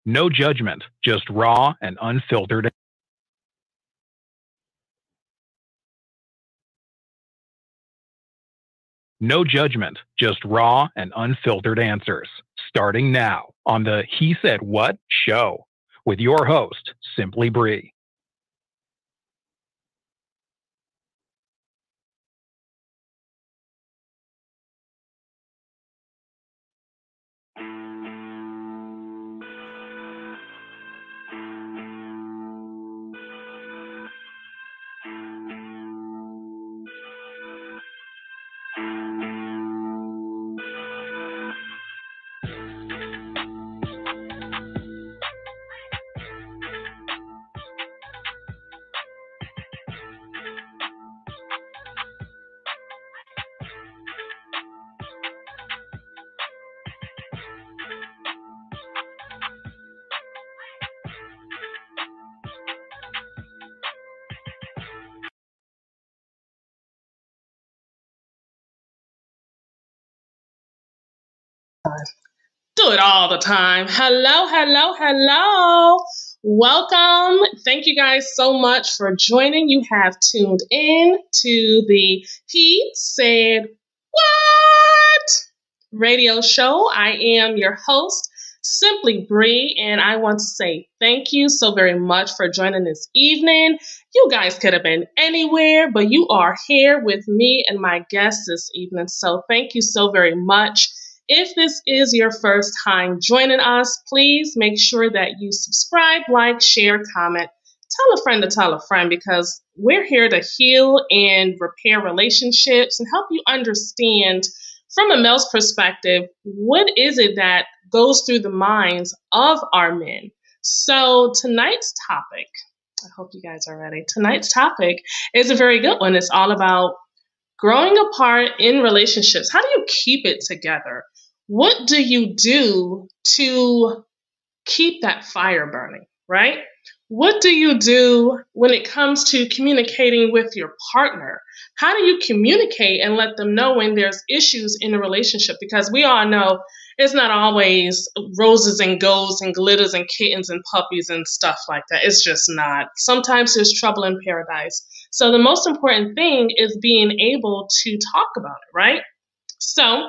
No judgment, just raw and unfiltered. No judgment, just raw and unfiltered answers. Starting now on the He Said What show with your host, Simply Bree. Do it all the time. Hello. Welcome. Thank you guys so much for joining. You have tuned in to the He Said What radio show. I am your host, Simply Bree, and I want to say thank you so very much for joining this evening. You guys could have been anywhere, but you are here with me and my guests this evening. So thank you so very much. If this is your first time joining us, please make sure that you subscribe, like, share, comment, tell a friend to tell a friend, because we're here to heal and repair relationships and help you understand from a male's perspective, what is it that goes through the minds of our men? So tonight's topic, I hope you guys are ready. Tonight's topic is a very good one. It's all about growing apart in relationships. How do you keep it together? What do you do to keep that fire burning, right? What do you do when it comes to communicating with your partner? How do you communicate and let them know when there's issues in a relationship? Because we all know it's not always roses and golds and glitters and kittens and puppies and stuff like that. It's just not. Sometimes there's trouble in paradise. So the most important thing is being able to talk about it, right? So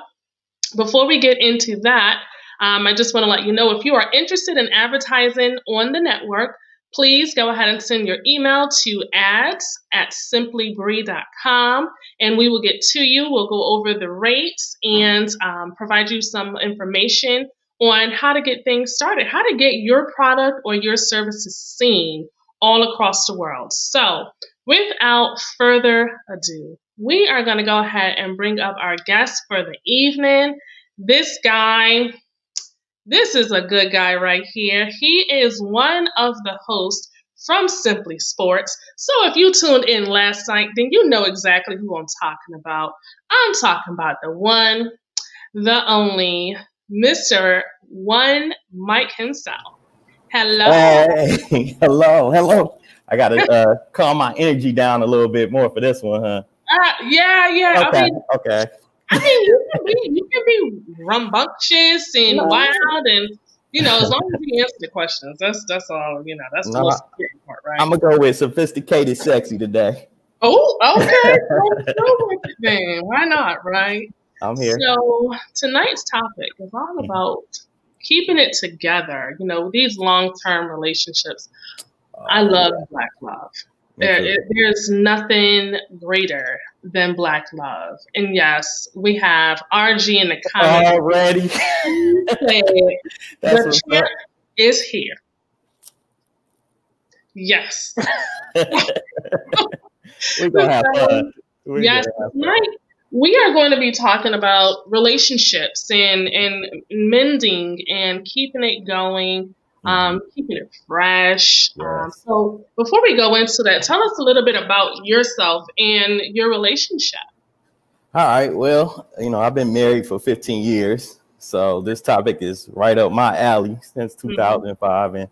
before we get into that, I just want to let you know, if you are interested in advertising on the network, please go ahead and send your email to ads@simplybree.com, and we will get to you. We'll go over the rates and provide you some information on how to get things started, how to get your product or your services seen all across the world. So without further ado, we are going to go ahead and bring up our guest for the evening. This is a good guy right here. He is one of the hosts from Simply Sports. So if you tuned in last night, then you know exactly who I'm talking about. I'm talking about the one, the only, Mr. One Mike himself. Hello. Hey, hello. I got to calm my energy down a little bit more for this one, huh? Yeah. Okay. I mean, you can be rambunctious and wild, and as long as you answer the questions, that's all. That's the most important part, right? I'm gonna go with sophisticated, sexy today. Oh, okay. Then why not, right? I'm here. So tonight's topic is all about keeping it together. These long-term relationships. I love Black love. There's nothing greater than Black love. And yes, we have RG in the comments already. The champ is here. Yes. We're going to have fun. Tonight we are going to be talking about relationships and mending and keeping it going. Keeping it fresh. Yes. So before we go into that, tell us a little bit about yourself and your relationship. All right. Well, I've been married for 15 years. So this topic is right up my alley since 2005. And,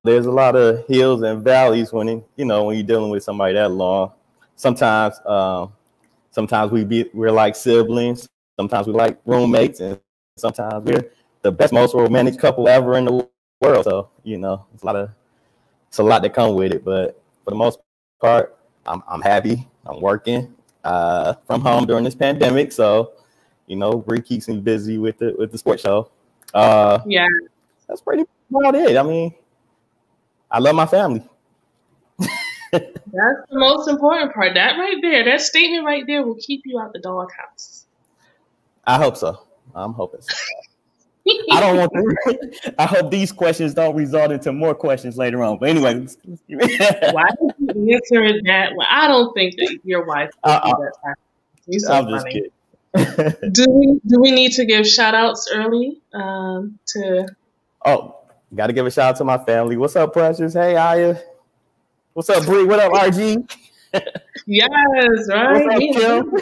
there's a lot of hills and valleys when you're dealing with somebody that long. Sometimes we're like siblings. Sometimes we're like roommates. And sometimes we're the best, most romantic couple ever in the world. So, it's a lot that come with it. But for the most part, I'm happy. I'm working from home during this pandemic. So, Bree keeps me busy with the sports show. Yeah. That's pretty about it. I mean, I love my family. That's the most important part. That right there, that statement right there will keep you out the doghouse. I hope so. I'm hoping so. I don't want to. I hope these questions don't result into more questions later on. But anyway, why did you answer that? Well, I don't think that your wife will do that. You're so I'm funny. just kidding. Do we need to give shout outs early? Got to give a shout out to my family. What's up, Precious? Hey, Aya. What's up, Bree? What up, RG? Yes, right. What's up, Kim?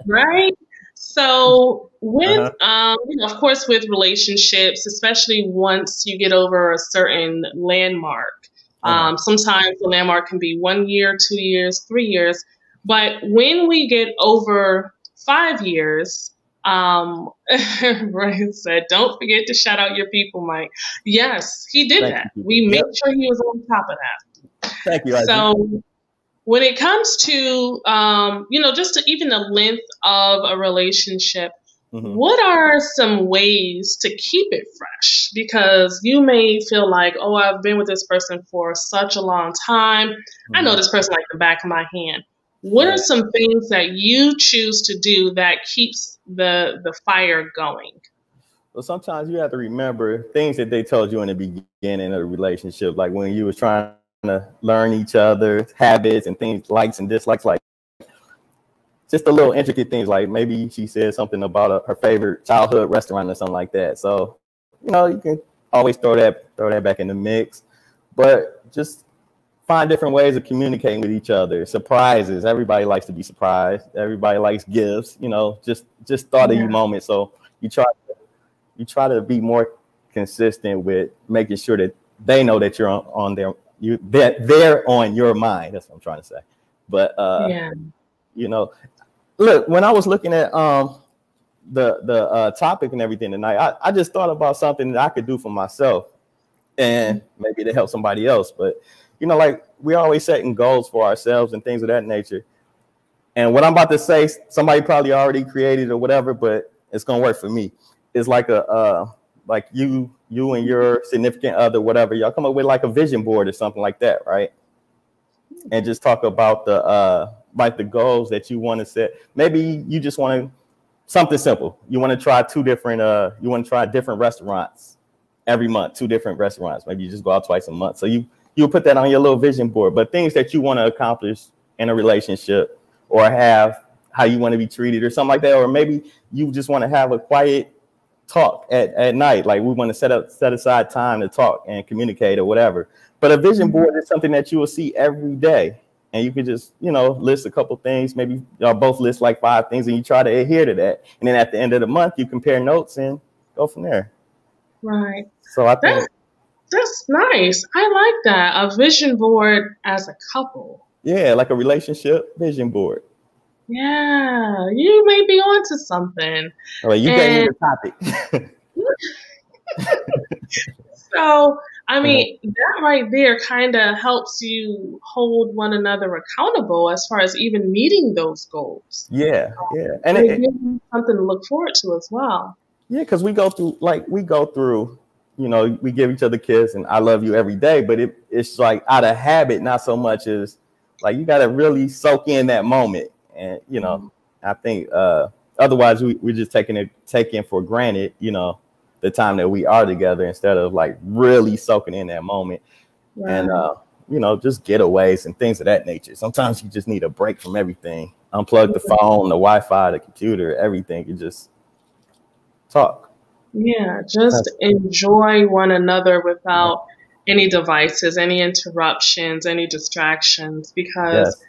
Right. So with of course, with relationships, especially once you get over a certain landmark, sometimes the landmark can be 1 year, 2 years, 3 years. But when we get over 5 years, Brian said, don't forget to shout out your people, Mike. Yes, he did that. We made sure he was on top of that. Thank you, RG. So when it comes to, just even the length of a relationship, what are some ways to keep it fresh? Because you may feel like, oh, I've been with this person for such a long time. I know this person like the back of my hand. What are some things that you choose to do that keeps the fire going? Well, sometimes you have to remember things that they told you in the beginning of the relationship, like when you was trying to learn each other's habits and things, likes and dislikes, like just the little intricate things, like maybe she said something about her favorite childhood restaurant or something like that. So, you can always throw that back in the mix, but just find different ways of communicating with each other. Surprises. Everybody likes to be surprised. Everybody likes gifts, just thought of you moments. So you try to be more consistent with making sure that they know that you're on their, they're on your mind. That's what I'm trying to say. But, look, when I was looking at the topic and everything tonight, I just thought about something that I could do for myself and maybe to help somebody else. But, like we're always setting goals for ourselves and things of that nature. And what I'm about to say, somebody probably already created or whatever, but it's going to work for me. It's like like you and your significant other, whatever, y'all come up with like a vision board or something like that, right? And just talk about the goals that you want to set. Maybe you just want to something simple. You want to try different restaurants every month, 2 different restaurants. Maybe you just go out twice a month. So you'll put that on your little vision board. But things that you want to accomplish in a relationship, or have how you want to be treated or something like that. Or maybe you just want to have a quiet talk at night. Like we want to set aside time to talk and communicate or whatever. But a vision board is something that you will see every day. And you can just, list a couple things. Maybe y'all both list like 5 things and you try to adhere to that. And then at the end of the month, you compare notes and go from there. Right. So I think that's nice. I like that. A vision board as a couple. Yeah, like a relationship vision board. Yeah, you may be onto something. All right, you gave me the topic. So, I mean, that right there kind of helps you hold one another accountable as far as even meeting those goals. Yeah. And it gives you something to look forward to as well. Yeah, because we go through, we give each other kisses and I love you every day, but it's like out of habit, not so much as like you got to really soak in that moment. And, I think otherwise we're just taking for granted, the time that we are together instead of like really soaking in that moment. Right. And, just getaways and things of that nature. Sometimes you just need a break from everything. Unplug the phone, the Wi-Fi, the computer, everything. You just talk. Yeah, just enjoy one another without any devices, any interruptions, any distractions, because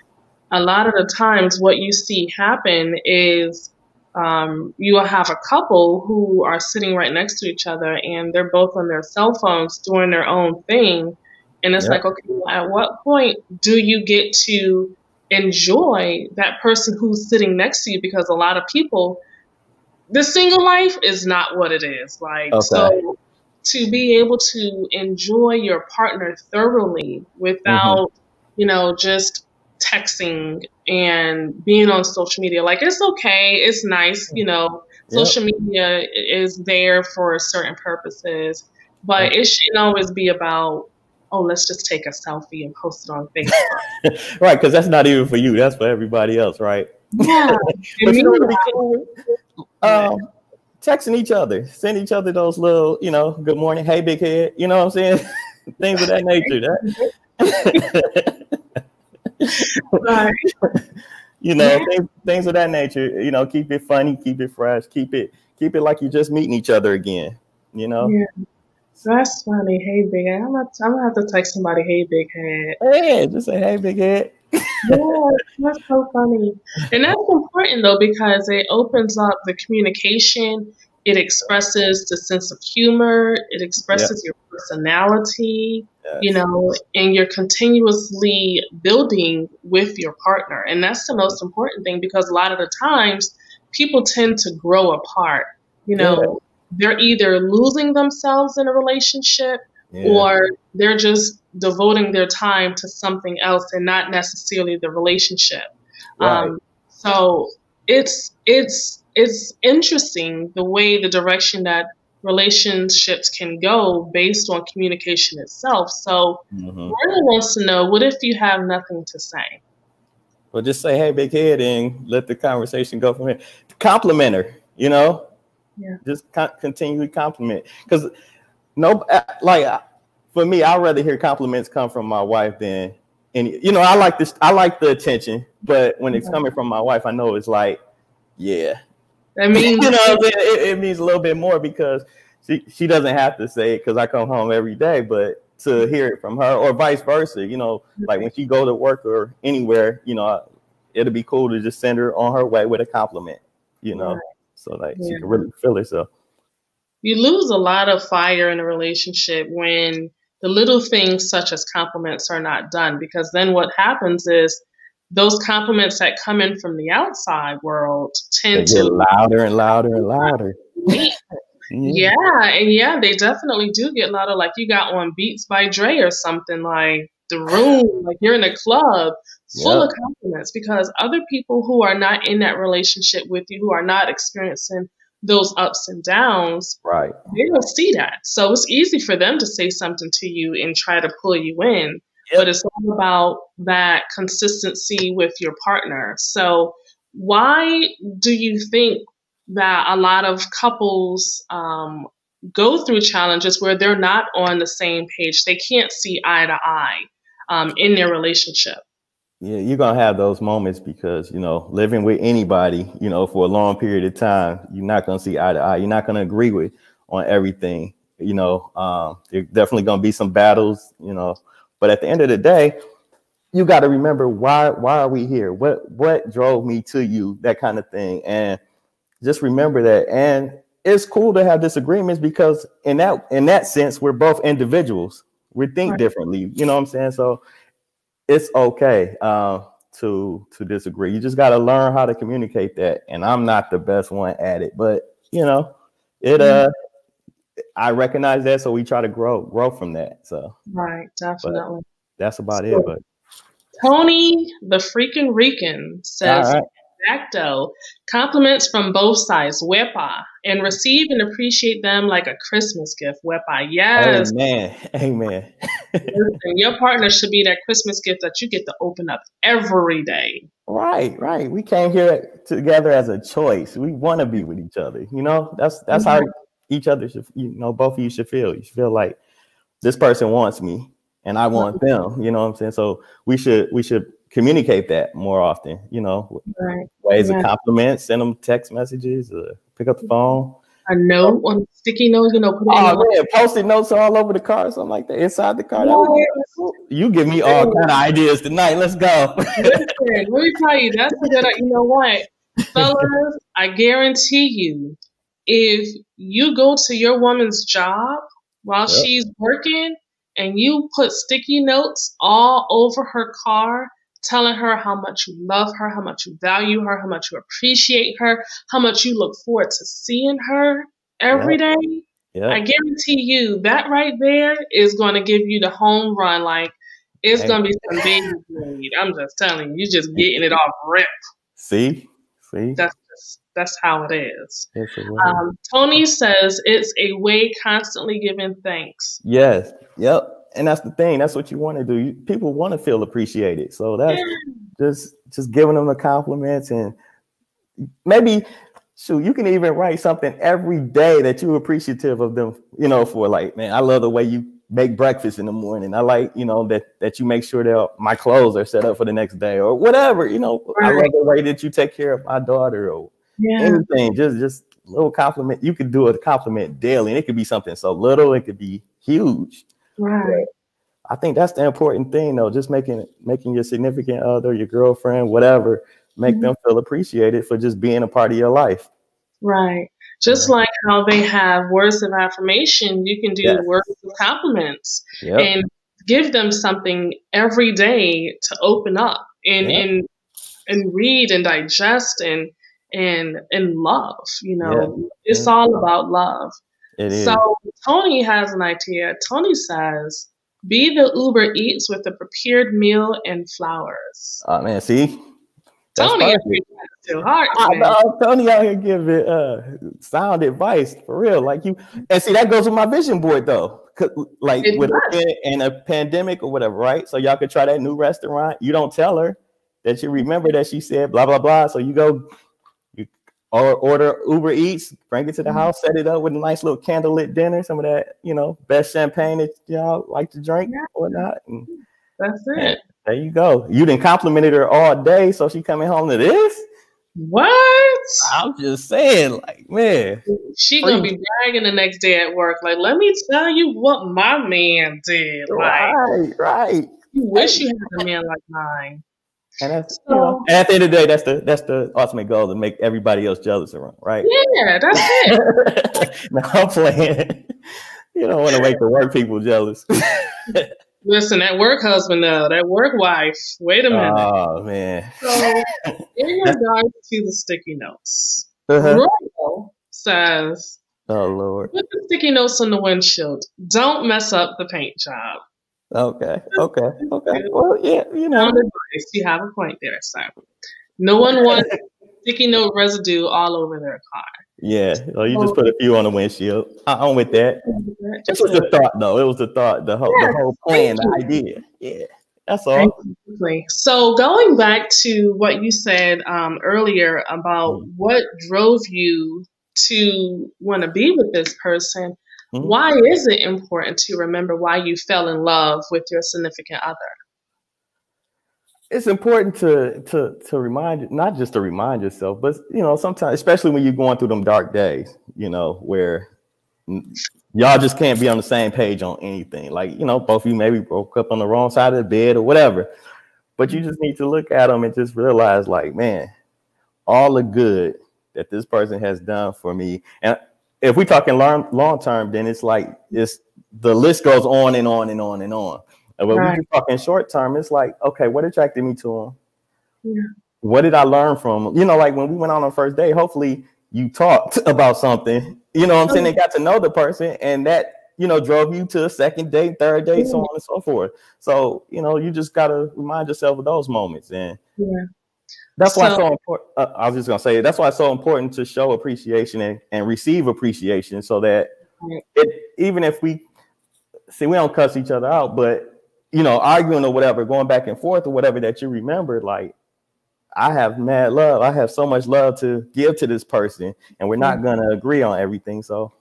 a lot of the times what you see happen is you will have a couple who are sitting right next to each other and they're both on their cell phones doing their own thing. And it's like, okay, at what point do you get to enjoy that person who's sitting next to you? Because a lot of people, the single life is not what it is. Like, so to be able to enjoy your partner thoroughly without, just texting and being on social media. Like, it's okay, it's nice, Yep. social media is there for certain purposes, but it shouldn't always be about, oh, let's just take a selfie and post it on Facebook. Right, because that's not even for you. That's for everybody else, right? Yeah. But you know what would be cool? Texting each other, send each other those little, good morning, hey, big head. You know what I'm saying? Things of that nature. Right. Things of that nature. Keep it funny, keep it fresh, keep it like you're just meeting each other again. Yeah. That's funny. Hey, big head. I'm gonna have to text somebody. Hey, big head. Hey, just say hey, big head. Yeah, that's so funny. And that's important though, because it opens up the communication. It expresses the sense of humor. It expresses your personality, and you're continuously building with your partner. And that's the most important thing, because a lot of the times people tend to grow apart. They're either losing themselves in a relationship or they're just devoting their time to something else and not necessarily the relationship. Right. So it's interesting the way, the direction that relationships can go based on communication itself. So Marlon wants to know, what if you have nothing to say? Well, just say, hey, big head, and let the conversation go from here. Compliment her, just continually compliment. Because for me, I'd rather hear compliments come from my wife than any. I like this. I like the attention, but when it's coming from my wife, I know it's like, yeah. I mean, it means a little bit more, because she doesn't have to say it, because I come home every day, but to hear it from her, or vice versa, like when she go to work or anywhere, it'll be cool to just send her on her way with a compliment, so like she can really feel herself. You lose a lot of fire in a relationship when the little things such as compliments are not done, because then what happens is those compliments that come in from the outside world tend to get louder and louder and louder. Yeah, they definitely do get louder. Like you got on Beats by Dre or something, like the room, like you're in a club full of compliments, because other people who are not in that relationship with you, who are not experiencing those ups and downs, right, they don't see that. So it's easy for them to say something to you and try to pull you in. But it's all about that consistency with your partner. So why do you think that a lot of couples go through challenges where they're not on the same page? They can't see eye to eye in their relationship. Yeah, you're going to have those moments, because, living with anybody, for a long period of time, you're not going to see eye to eye. You're not going to agree with on everything. There's definitely going to be some battles, but at the end of the day, you got to remember, why are we here? What drove me to you? That kind of thing. And just remember that. And it's cool to have disagreements, because in that sense, we're both individuals. We think differently. You know what I'm saying? So it's okay to disagree. You just got to learn how to communicate that. And I'm not the best one at it, but I recognize that, so we try to grow from that. So right, definitely. That's about it. But Tony the freaking Rican says, Exacto. Compliments from both sides, wepa, and receive and appreciate them like a Christmas gift, wepa. Yes. Amen. Listen, your partner should be that Christmas gift that you get to open up every day. Right. We came here together as a choice. We want to be with each other. That's how each other should, both of you should feel. You should feel like this person wants me and I want them. You know what I'm saying? So we should communicate that more often, ways of compliments, send them text messages, pick up the phone. A note on sticky note, Post-it notes all over the car or something like that, inside the car. Cool. You give me all kind of ideas tonight. Let's go. Listen, let me tell you, that's a good, you know what? Fellas, I guarantee you, if you go to your woman's job while she's working and you put sticky notes all over her car, telling her how much you love her, how much you value her, how much you appreciate her, how much you look forward to seeing her every day, Yeah. I guarantee you that right there is going to give you the home run. Like, it's going to be some baby bleed. I'm just telling you, you're just getting it off rip. See? That's how it is. It's a way. Tony says it's a way constantly giving thanks. Yes. Yep. And that's the thing. That's what you want to do. People want to feel appreciated. So that's just giving them the compliments, and maybe shoot, you can even write something every day that you're appreciative of them, for like, man, I love the way you make breakfast in the morning. I like, that you make sure that my clothes are set up for the next day or whatever, I love the way that you take care of my daughter or anything. Just little compliment. You could do a compliment daily, and it could be something so little, it could be huge. Right. I think that's the important thing, though. Just making your significant other, your girlfriend, whatever, make them feel appreciated for just being a part of your life. Right. Just like how they have words of affirmation, you can do words of compliments and give them something every day to open up and read and digest and love. It's all about love. It is. So Tony has an idea. Tony says, be the Uber Eats with a prepared meal and flowers. Oh man, see? Tony too hard. I know, Tony out here giving sound advice for real. Like and see, that goes with my vision board though. Like in a pandemic or whatever, right? So y'all could try that new restaurant. You don't tell her that you remember that she said blah blah blah. So you go, or order Uber Eats, bring it to the house, set it up with a nice little candlelit dinner, some of that, best champagne that y'all like to drink or not. And that's it. There you go. You done complimented her all day, so she coming home to this? What? I'm just saying, like, man. She gonna be bragging the next day at work. Like, let me tell you what my man did. Right. You wish you had a man like mine. And that's and at the end of the day, that's the ultimate goal, to make everybody else jealous around, right? Yeah, that's it. No, I'm playing. You don't want to make the work people jealous. Listen, that work husband though, that work wife. Wait a minute. Oh man. So in regards to the sticky notes, Royal says, "Oh Lord, put the sticky notes on the windshield. Don't mess up the paint job." Okay. Well, yeah, advice. You have a point there, sir. No one wants sticky note residue all over their car. Yeah, so you just put a few on the windshield. I'm with that. It was the thought, though. It was the thought, the whole plan, the idea. Yeah, that's all. Exactly. So going back to what you said earlier about what drove you to want to be with this person, why is it important to remember why you fell in love with your significant other? It's important to remind you, not just to remind yourself, but sometimes, especially when you're going through them dark days, where y'all just can't be on the same page on anything. Like, both of you maybe broke up on the wrong side of the bed or whatever, but you just need to look at them and just realize, like, man, all the good that this person has done for me. And if we're talking long term, then it's like the list goes on and on and on and on. And when we're talking short term, it's like, okay, what attracted me to him? Yeah. What did I learn from him? Like when we went on our first date, hopefully you talked about something, what I'm saying? They got to know the person, and that, drove you to a second date, third date, so on and so forth. So, you just got to remind yourself of those moments. And that's why it's so important. I was just going to say, that's why it's so important to show appreciation and receive appreciation, so that even if we don't cuss each other out, but arguing or whatever, going back and forth or whatever, that you remember, like, I have mad love. I have so much love to give to this person, and we're not going to agree on everything. So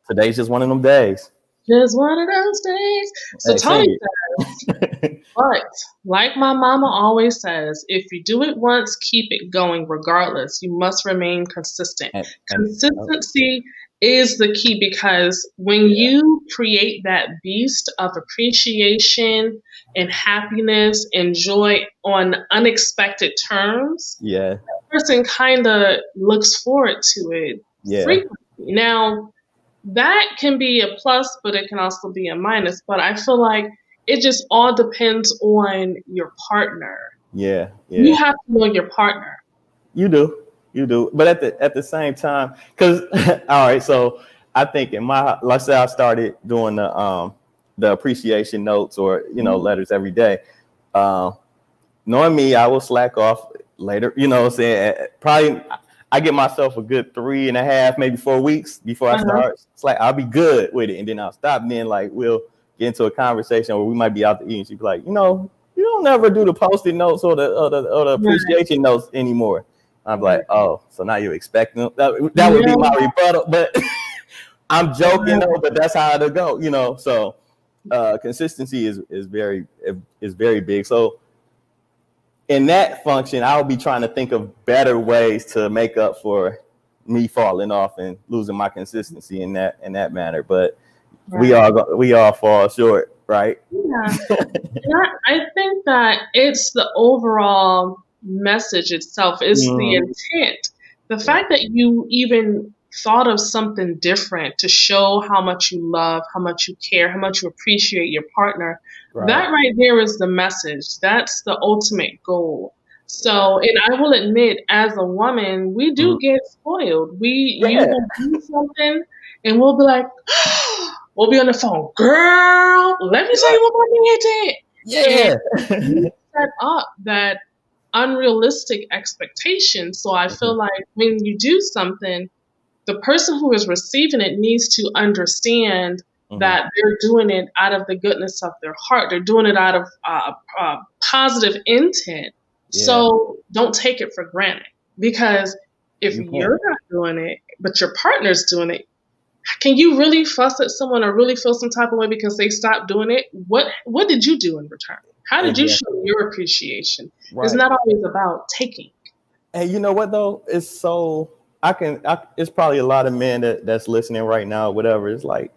today's just one of them days. Just one of those days. So Tony says, but like my mama always says, if you do it once, keep it going regardless. You must remain consistent. Consistency is the key, because when you create that beast of appreciation and happiness and joy on unexpected terms, that person kind of looks forward to it frequently. Now, that can be a plus, but it can also be a minus. But I feel like it just all depends on your partner. Yeah. You have to know your partner. You do. But at the same time, because all right, so I think let's say I started doing the appreciation notes or, letters every day. Knowing me, I will slack off later, what I'm saying? Probably I give myself a good 3.5, maybe 4 weeks before I start. It's like, I'll be good with it. And then I'll stop. And then like, we'll get into a conversation where we might be out to eat. And she'd be like, you don't never do the Post-it notes or the appreciation notes anymore. I'm like, oh, so now you're expecting that would be my rebuttal. But I'm joking though, but that's how it'll go, So consistency is very big. So in that function, I'll be trying to think of better ways to make up for me falling off and losing my consistency in that manner. But we all fall short, right? Yeah. I think that it's the overall message itself, is the intent. The fact that you even thought of something different to show how much you love, how much you care, how much you appreciate your partner. Right. That right there is the message. That's the ultimate goal. So, and I will admit, as a woman, we do get spoiled. You will do something, and we'll be like, we'll be on the phone, girl, let me tell you what my man did. Yeah. And you set up that unrealistic expectation. So I feel like when you do something, the person who is receiving it needs to understand that they're doing it out of the goodness of their heart. They're doing it out of positive intent. Yeah. So don't take it for granted. Because if you're not doing it, but your partner's doing it, can you really fuss at someone or really feel some type of way because they stopped doing it? What did you do in return? How did you show your appreciation? Right. It's not always about taking. And you know what though? It's so it's probably a lot of men that's listening right now, whatever. It's like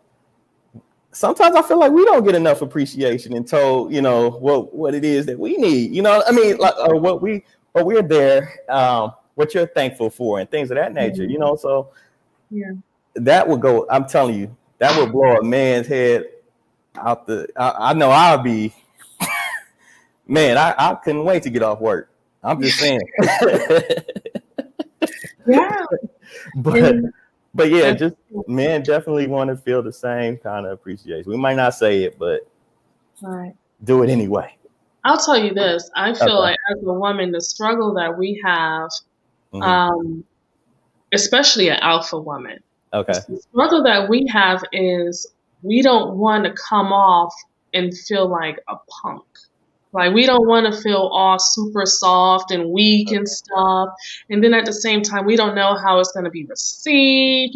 sometimes I feel like we don't get enough appreciation and told, what it is that we need. I mean, like what we're there, what you're thankful for and things of that nature, So that would go, I'm telling you, that would blow a man's head out I know I'll be, man, I couldn't wait to get off work. I'm just saying. Yeah. But yeah, just men definitely want to feel the same kind of appreciation. We might not say it, but do it anyway. I'll tell you this. I feel like as a woman, the struggle that we have, especially an alpha woman, the struggle that we have is we don't want to come off and feel like a punk. Like, we don't want to feel all super soft and weak and stuff. And then at the same time, we don't know how it's going to be received.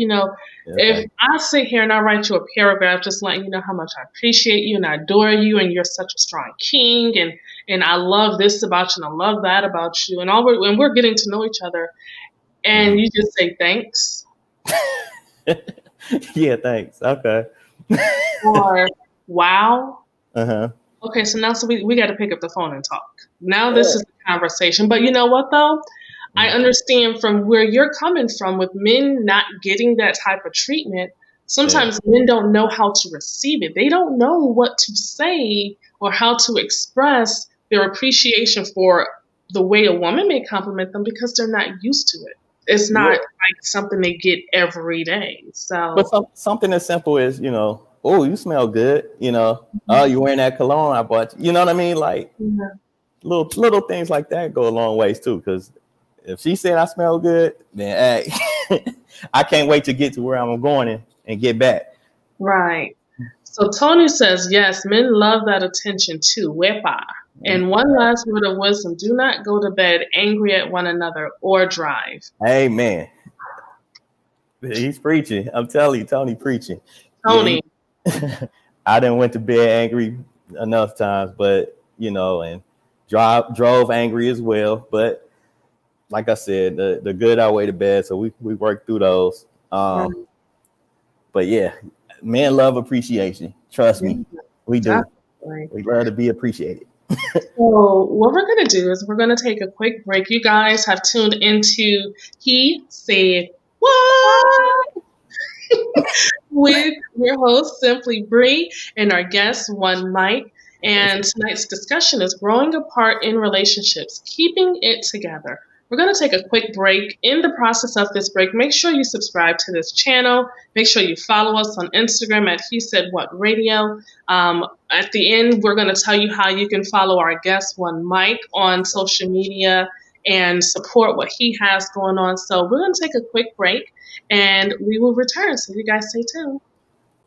If I sit here and I write you a paragraph just letting you know how much I appreciate you and I adore you and you're such a strong king and I love this about you and I love that about you and we're getting to know each other and you just say thanks. Yeah, thanks. Okay. Or wow. Okay, so now we got to pick up the phone and talk. Now this is the conversation. But you know what, though? I understand from where you're coming from with men not getting that type of treatment. Sometimes men don't know how to receive it. They don't know what to say or how to express their appreciation for the way a woman may compliment them because they're not used to it. It's not like something they get every day. So, but something as simple as, oh, you smell good, oh, you're wearing that cologne I bought you. You know what I mean? Like little things like that go a long ways too. Because if she said I smell good, then hey, I can't wait to get to where I'm going and get back. Right. So Tony says, yes, men love that attention too. Wepa. And one last word of wisdom: do not go to bed angry at one another or drive. Amen. He's preaching. I'm telling you, Tony preaching. Tony. I done went to bed angry enough times, but and drove angry as well. But like I said, the good outweigh the bad, so we worked through those. But yeah, men love appreciation. Trust me, we do. We love to be appreciated. So what we're gonna do is we're gonna take a quick break. You guys have tuned into He Said What? With your host, Simply Bree, and our guest, One Mike. And tonight's discussion is growing apart in relationships, keeping it together. We're going to take a quick break. In the process of this break, make sure you subscribe to this channel. Make sure you follow us on Instagram at He Said What Radio. At the end, we're going to tell you how you can follow our guest, One Mike, on social media and support what he has going on. So we're going to take a quick break and we will return. So you guys stay tuned.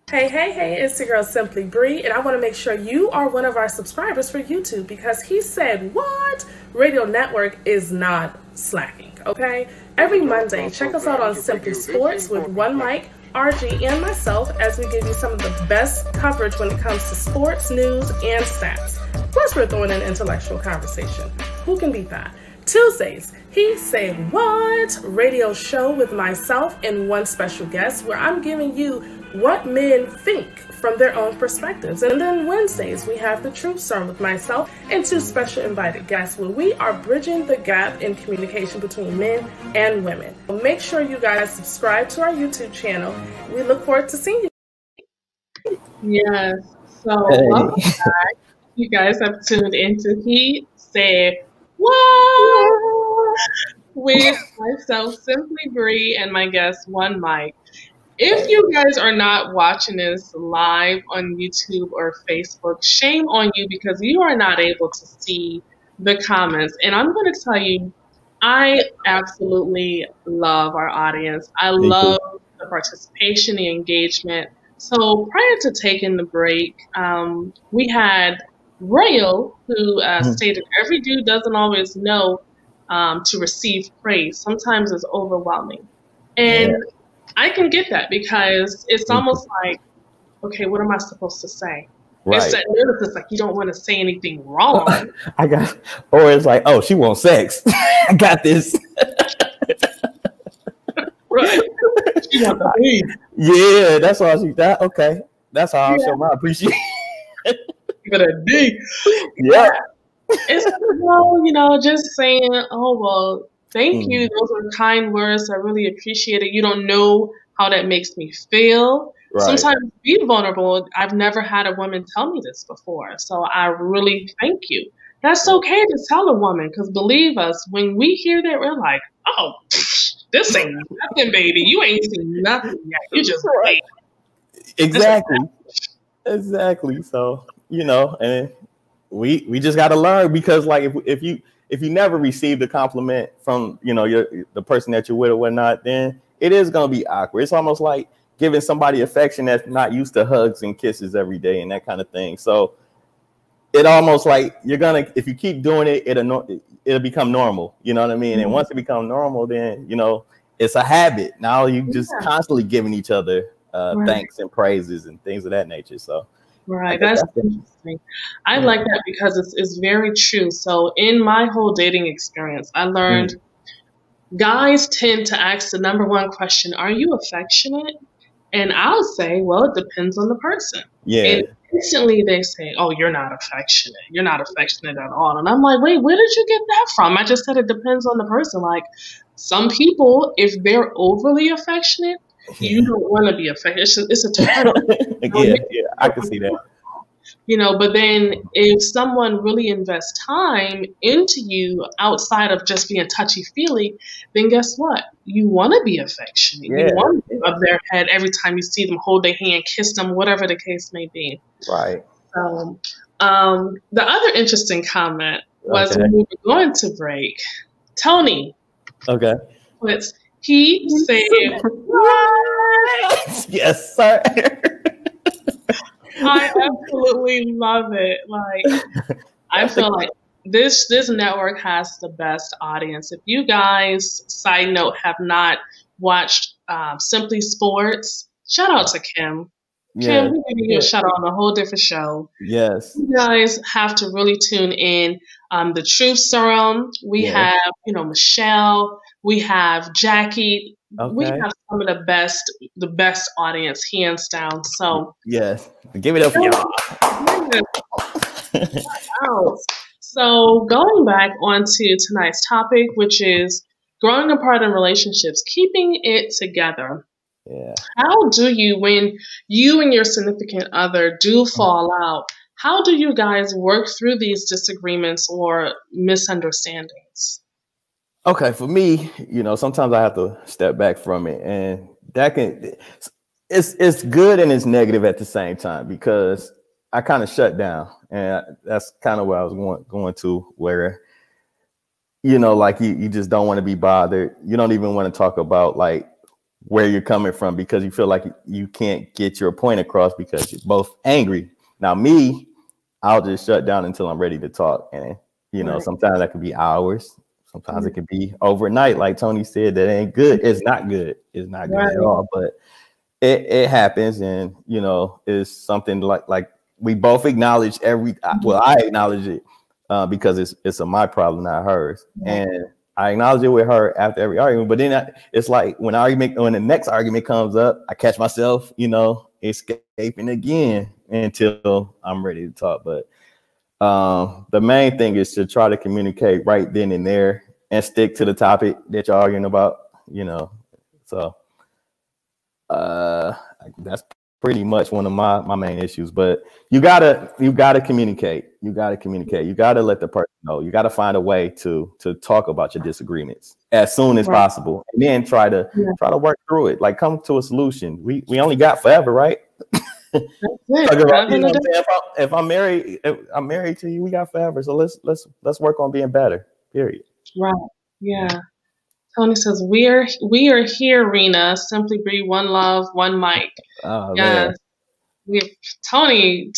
Hey, it's your girl Simply Bree, and I want to make sure you are one of our subscribers for YouTube, because He Said What Radio Network is not slacking, okay? Every Monday, check us out on Simply Sports with One Mike, RG, and myself as we give you some of the best coverage when it comes to sports, news, and stats. Plus, we're throwing in intellectual conversation. Who can beat that? Tuesdays, He Said What Radio show with myself and one special guest, where I'm giving you what men think from their own perspectives. And then Wednesdays, we have the Truth Serum with myself and two special invited guests, where we are bridging the gap in communication between men and women. Make sure you guys subscribe to our YouTube channel. We look forward to seeing you. Yes, so welcome back. You guys have tuned into He Said What with myself, Simply Bree, and my guest, One Mike. If you guys are not watching this live on YouTube or Facebook, shame on you, because you are not able to see the comments. And I'm going to tell you, I absolutely love our audience. I love the participation, the engagement. So prior to taking the break, we had Royal, who stated every dude doesn't always know to receive praise. Sometimes it's overwhelming. And I can get that, because it's almost like, okay, what am I supposed to say? Right. It's that nervousness, like you don't want to say anything wrong. Or it's like, oh, she wants sex. I got this. Right. She wants to be. Yeah, that's all she got. Okay. That's how I show my appreciation. Give it a D. Yeah. It's, well, just saying, oh, well, thank you. Those are kind words. I really appreciate it. You don't know how that makes me feel. Right. Sometimes be vulnerable. I've never had a woman tell me this before. So I really thank you. That's okay to tell a woman, because believe us, when we hear that, we're like, oh, this ain't nothing, baby. You ain't seen nothing yet. You just wait. Exactly. Exactly. So, and we just got to learn, because like if you never received a compliment from, the person that you're with or whatnot, then it is going to be awkward. It's almost like giving somebody affection that's not used to hugs and kisses every day and that kind of thing. So it almost like if you keep doing it, it'll become normal. You know what I mean? And once it becomes normal, then, it's a habit. Now you just constantly giving each other thanks and praises and things of that nature. So. Right, that's interesting. I like that, because it's very true. So in my whole dating experience, I learned guys tend to ask the number one question, are you affectionate? And I'll say, well, it depends on the person. Yeah. And instantly they say, oh, you're not affectionate. You're not affectionate at all. And I'm like, wait, where did you get that from? I just said it depends on the person. Like, some people, if they're overly affectionate, you don't want to be affectionate. It's a turn. Yeah, I can see that. But then if someone really invests time into you outside of just being touchy-feely, then guess what? You want to be affectionate. Yeah. You want to rub their head every time you see them, hold their hand, kiss them, whatever the case may be. Right. So, the other interesting comment was when we were going to break, Tony. Okay. He said, what? Yes, sir. I absolutely love it. Like, I feel like this network has the best audience. If you guys, side note, have not watched Simply Sports, shout out to Kim. Kim, we're giving you a shout out on a whole different show. Yes. You guys have to really tune in. The Truth Serum. We have, Michelle. We have Jackie. Okay. We have some of the best audience, hands down. So yes, give it up for y'all. So going back onto tonight's topic, which is growing apart in relationships, keeping it together. Yeah. How do you, when you and your significant other do fall out, how do you guys work through these disagreements or misunderstandings? Okay, for me, sometimes I have to step back from it, and that can it's good and it's negative at the same time because I kind of shut down, and that's kind of where I was going to, where like you just don't want to be bothered. You don't even want to talk about like where you're coming from because you feel like you can't get your point across because you're both angry. Now, me, I'll just shut down until I'm ready to talk, and sometimes that could be hours. Sometimes it could be overnight, like Tony said. That ain't good. It's not good. It's not good at all. But it happens, and it's something like we both acknowledge I acknowledge it because it's my problem, not hers, and I acknowledge it with her after every argument. But then it's like when the next argument comes up, I catch myself, escaping again until I'm ready to talk. But the main thing is to try to communicate right then and there and stick to the topic that you're arguing about, So that's pretty much one of my main issues. But you gotta communicate. You gotta let the person know. You gotta find a way to talk about your disagreements as soon as possible, and then try to work through it. Like come to a solution. We only got forever, right? If I'm married to you, we got forever. So let's work on being better. Period. Right. Yeah. Tony says we are here, Rena. Simply Bree, one love, one mic. Oh, yeah. Tony,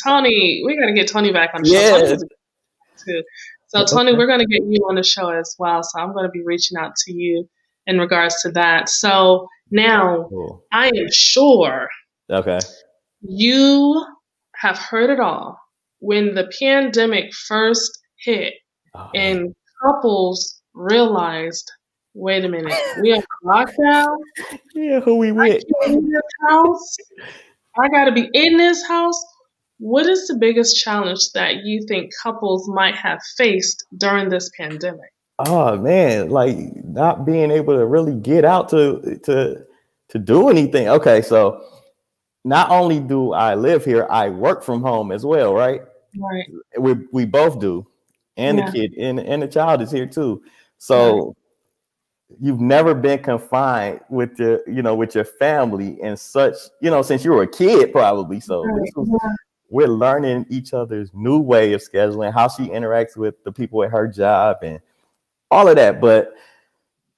we gotta get Tony back on the show. Too. So Tony, we're gonna get you on the show as well. So I'm gonna be reaching out to you in regards to that. So now I am sure. Okay. You have heard it all. When the pandemic first hit and couples realized, wait a minute, we are lockdown. Yeah, who we with? In this house. I got to be in this house. What is the biggest challenge that you think couples might have faced during this pandemic? Oh man, like not being able to really get out to do anything. Okay, so not only do I live here, I work from home as well, right? Right. We both do, and the kid and the child is here too. So you've never been confined with your family and such, since you were a kid probably. So we're learning each other's new way of scheduling, how she interacts with the people at her job and all of that. But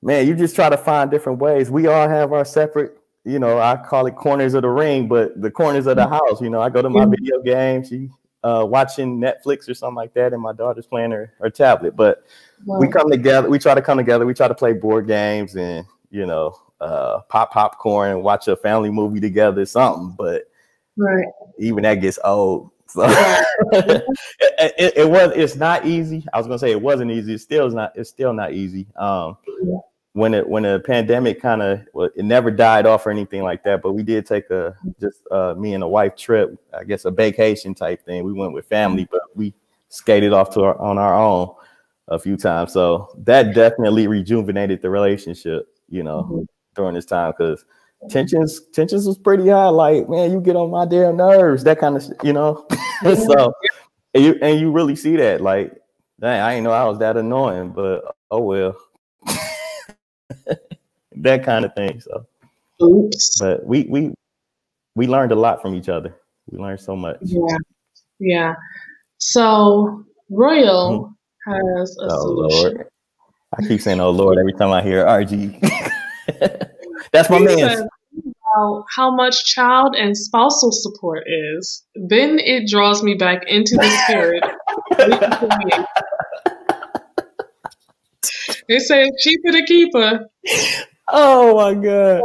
man, you just try to find different ways. We all have our separate, I call it corners of the ring, but the corners of the house. I go to my video game, she watching Netflix or something like that, and my daughter's playing her tablet. But we come together, we try to come together, we try to play board games and pop popcorn and watch a family movie together, something. But even that gets old. So it's not easy. I was gonna say it wasn't easy. It's still not easy. When the pandemic it never died off or anything like that, but we did take me and the wife trip, I guess a vacation type thing. We went with family, but we skated off on our own a few times. So that definitely rejuvenated the relationship, during this time, because tensions was pretty high. Like, man, you get on my damn nerves, that kind of So and you really see that, like, dang, I didn't know I was that annoying, but oh well. That kind of thing. So but we learned a lot from each other. We learned so much. Yeah. So Royal has a solution. Lord. I keep saying oh Lord every time I hear RG. That's my man. How much child and spousal support is, then it draws me back into the spirit. They say it's cheaper to keep her. Oh my God.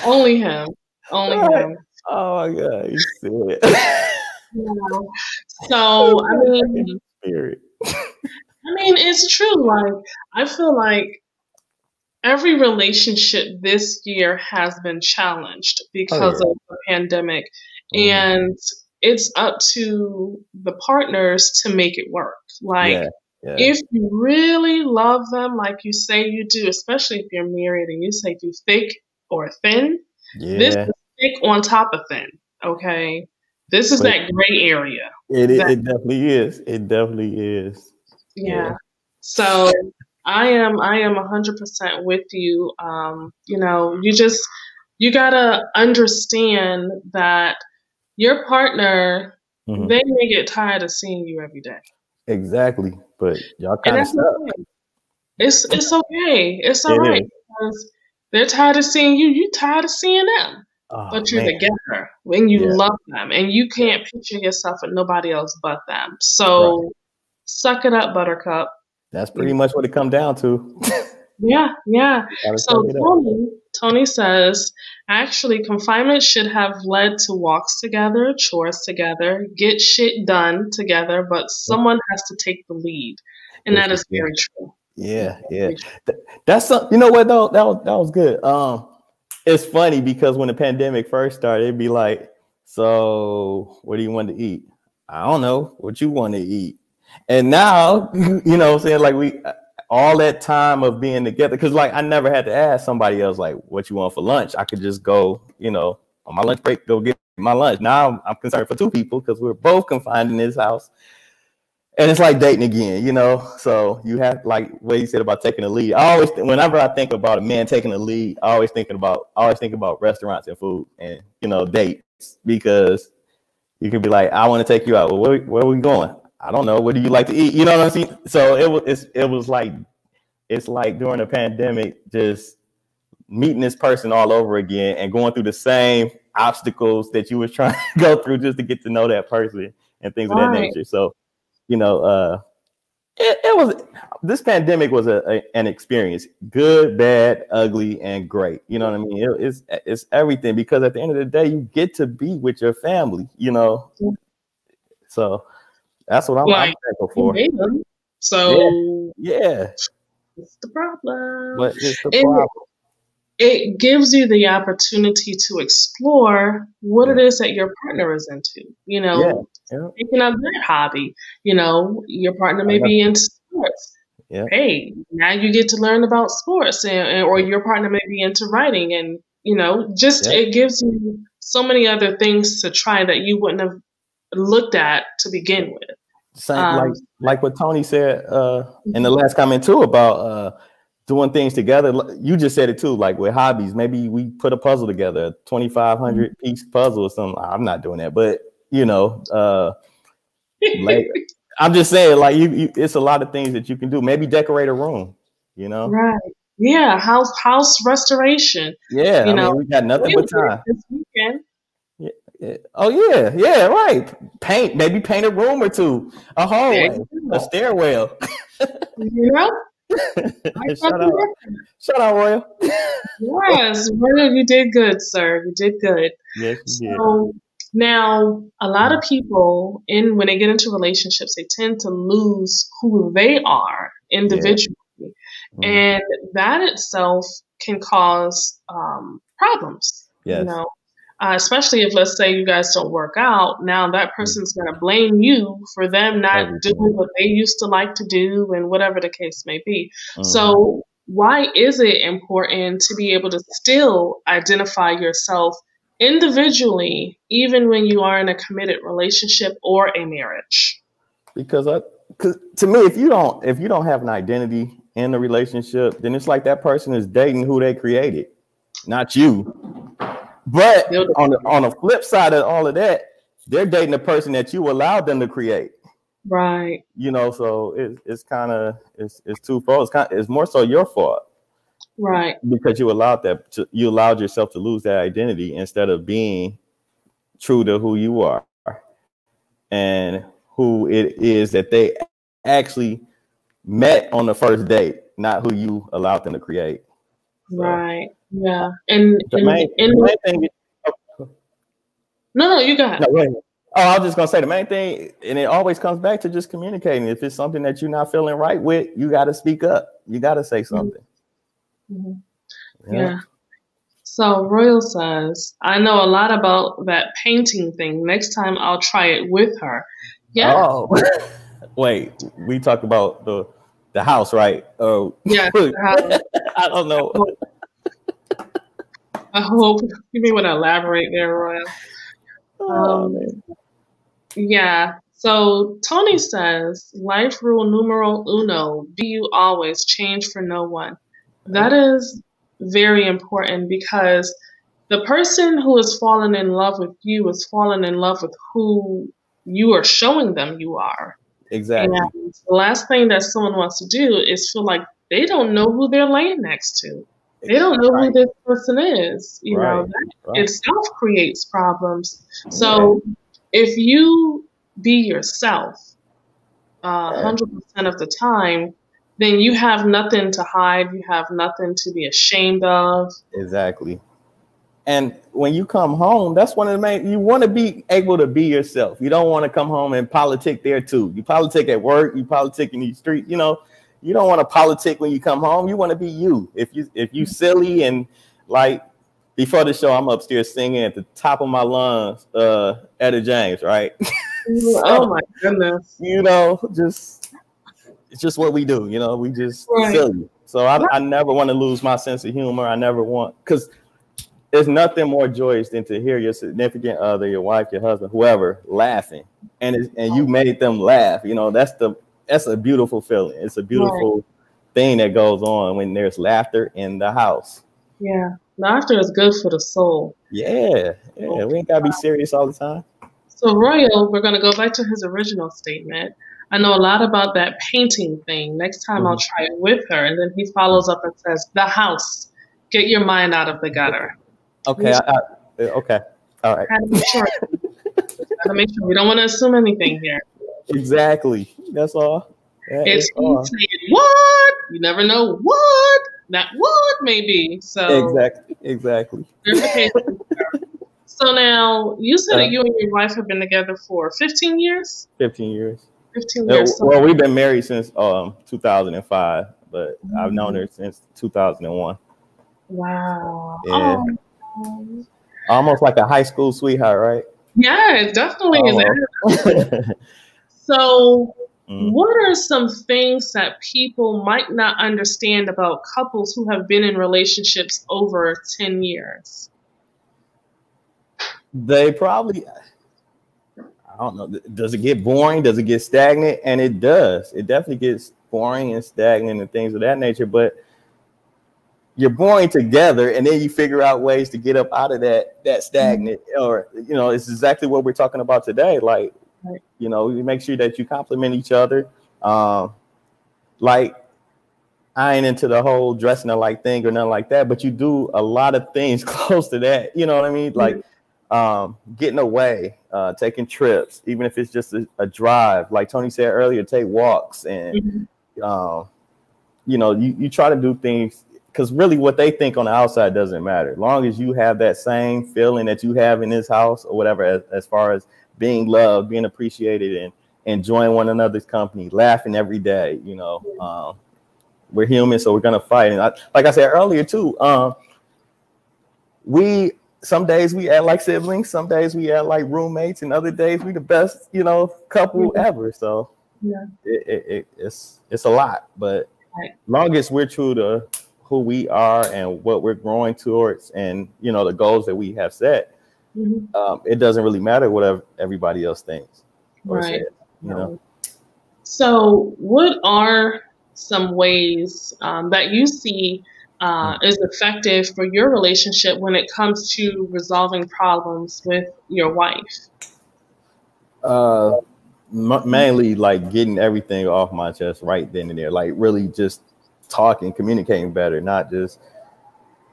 Only him. Oh my God. You see it. So I mean, it's true. Like, I feel like every relationship this year has been challenged because of the pandemic, and it's up to the partners to make it work. Like, if you really love them, like you say you do, especially if you're married and you say through thick or thin, this is thick on top of thin. Okay, this is that gray area. It definitely is. It definitely is. Yeah. So I am 100% with you. You know, you gotta understand that your partner, Mhm. they may get tired of seeing you every day. Exactly. But y'all And kind of that's stuck. okay. It's okay. It's all It right is. because they're tired of seeing you. You tired of seeing them. Oh But you're man. together when you Yeah. love them, and you can't picture yourself with nobody else but them. Right. So suck it up, Buttercup. That's pretty much what it come down to. Yeah, yeah. Gotta suck So it up. Tony says, actually, confinement should have led to walks together, chores together, get shit done together, but someone has to take the lead, and This that is is good. very true. Yeah. That's some, you know what though? That was good. It's funny because when the pandemic first started, it'd be like, so what do you want to eat? I don't know what you want to eat. And now, you know what I'm saying? Like we all that time of being together, because like I never had to ask somebody else like what you want for lunch. I could just go, you know, on my lunch break, go get my lunch. Now I'm concerned for two people because we're both confined in this house. And it's like dating again, you know. So you have like what you said about taking a lead. I always, whenever I think about a man taking a lead, I always think about restaurants and food and dates, because you can be like, I want to take you out. Well, where are we going? I don't know. What do you like to eat? You know what I'm saying? So it was like it's like during the pandemic, just meeting this person all over again and going through the same obstacles that you was trying to go through just to get to know that person and things of that nature. So you know, it was, this pandemic was an experience, good, bad, ugly, and great. You know what I mean? It's everything, because at the end of the day, you get to be with your family. You know, so that's what I'm thankful for. So yeah, it's the problem. but it's the problem. It gives you the opportunity to explore what it is that your partner is into. You know, taking up that hobby. You know, your partner may be into sports. Yeah. Hey, now you get to learn about sports, or your partner may be into writing, and you know, just it gives you so many other things to try that you wouldn't have looked at to begin with. Same, like what Tony said in the last comment too about doing things together. You just said it too, like with hobbies. Maybe we put a puzzle together, a 2,500 piece puzzle or something. I'm not doing that, but you know, like I'm just saying, like you, it's a lot of things that you can do. Maybe decorate a room, you know. Right. Yeah. House restoration. Yeah. You know, mean, we got nothing but time. This weekend. Yeah. Oh yeah. Right. Maybe paint a room or two, a hallway, a stairwell. You know. Shout out, Royal. Yes, Royal, you did good, sir. You did good. Yes, you did. So now, a lot of people, when they get into relationships, they tend to lose who they are individually, and that itself can cause problems. Yes. You know, especially if, let's say, you guys don't work out. Now that person's going to blame you for them not doing what they used to like to do, and whatever the case may be. So why is it important to be able to still identify yourself individually, even when you are in a committed relationship or a marriage? Because to me, if you don't have an identity in the relationship, then it's like that person is dating who they created, not you. But on the flip side of all of that, they're dating the person that you allowed them to create. Right. You know, so it's kind of it's twofold. It's more so your fault. Right. Because you allowed yourself to lose that identity instead of being true to who you are and who it is that they actually met on the first date, not who you allowed them to create. Right. Yeah. And the main thing. No, you got it. No, I was just gonna say the main thing, and it always comes back to just communicating. If it's something that you're not feeling right with, you got to speak up. You got to say something. Yeah. So Royal says, I know a lot about that painting thing. Next time I'll try it with her. Yeah. Oh, wait. We talked about the house, right? Oh, yeah. I don't know. I hope you may want to elaborate there, Royal. Yeah. So Tony says, life rule numero uno, be you always, change for no one. That is very important because the person who is falling in love with you is falling in love with who you are showing them you are. Exactly. And the last thing that someone wants to do is feel like they don't know who they're laying next to. They don't know who this person is. You know, that itself creates problems. So if you be yourself 100% of the time, then you have nothing to hide. You have nothing to be ashamed of. Exactly. And when you come home, that's one of the main, you want to be able to be yourself. You don't want to come home and politic there too. You politic at work, you politic in the street, you know, you don't want to politic when you come home. You want to be you. If you silly and like before the show, I'm upstairs singing at the top of my lungs, Etta James, right? So, oh my goodness. You know, it's just what we do, you know, we just silly. So I never want to lose my sense of humor. I never want, because there's nothing more joyous than to hear your significant other, your wife, your husband, whoever, laughing, and you made them laugh. You know, that's a beautiful feeling. It's a beautiful thing that goes on when there's laughter in the house. Yeah, laughter is good for the soul. Yeah, we ain't gotta be serious all the time. So Royal, we're gonna go back to his original statement. I know a lot about that painting thing. Next time I'll try it with her, and then he follows up and says, "The house, get your mind out of the gutter." Okay, okay, all right. Gotta make sure. We don't want to assume anything here. Exactly. That's all. It's saying what? You never know what that what may be. So exactly. So now you said that you and your wife have been together for 15 years. 15 years. 15 years. Well, we've been married since 2005, but I've known her since 2001. Wow. Yeah. Almost like a high school sweetheart, right? Yeah, it definitely is. So, what are some things that people might not understand about couples who have been in relationships over 10 years? They probably, I don't know, does it get boring? Does it get stagnant? And it does. It definitely gets boring and stagnant and things of that nature, but you're boring together, and then you figure out ways to get up out of that stagnant, or, you know, it's exactly what we're talking about today. Like, you know, you make sure that you compliment each other. Like, I ain't into the whole dressing alike thing or nothing like that, but you do a lot of things close to that. You know what I mean? Like, getting away, taking trips, even if it's just a drive. Like Tony said earlier, take walks, and you know, you try to do things. Because really what they think on the outside doesn't matter. As long as you have that same feeling that you have in this house or whatever, as far as being loved, being appreciated, and enjoying one another's company, laughing every day. You know, we're human, so we're going to fight. And like I said earlier, too, some days we act like siblings, some days we act like roommates, and other days we the best, you know, couple ever. So it's a lot. But as long as we're true to who we are and what we're growing towards, and you know, the goals that we have set, it doesn't really matter what everybody else thinks or says, you know. So what are some ways that you see is effective for your relationship when it comes to resolving problems with your wife? Mainly like getting everything off my chest right then and there, like really just talking, communicating better, not just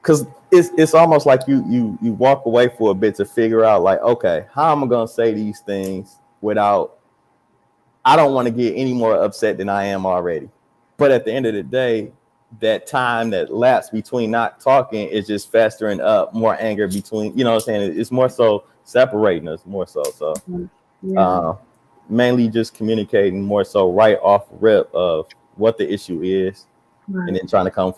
because it's almost like you walk away for a bit to figure out, like, okay, how am I gonna say these things without, I don't want to get any more upset than I am already. But at the end of the day, that time that lapsed between not talking is just festering up more anger between, you know what I'm saying? It's more so separating us more so. So mainly just communicating more so right off rip of what the issue is. And then trying to come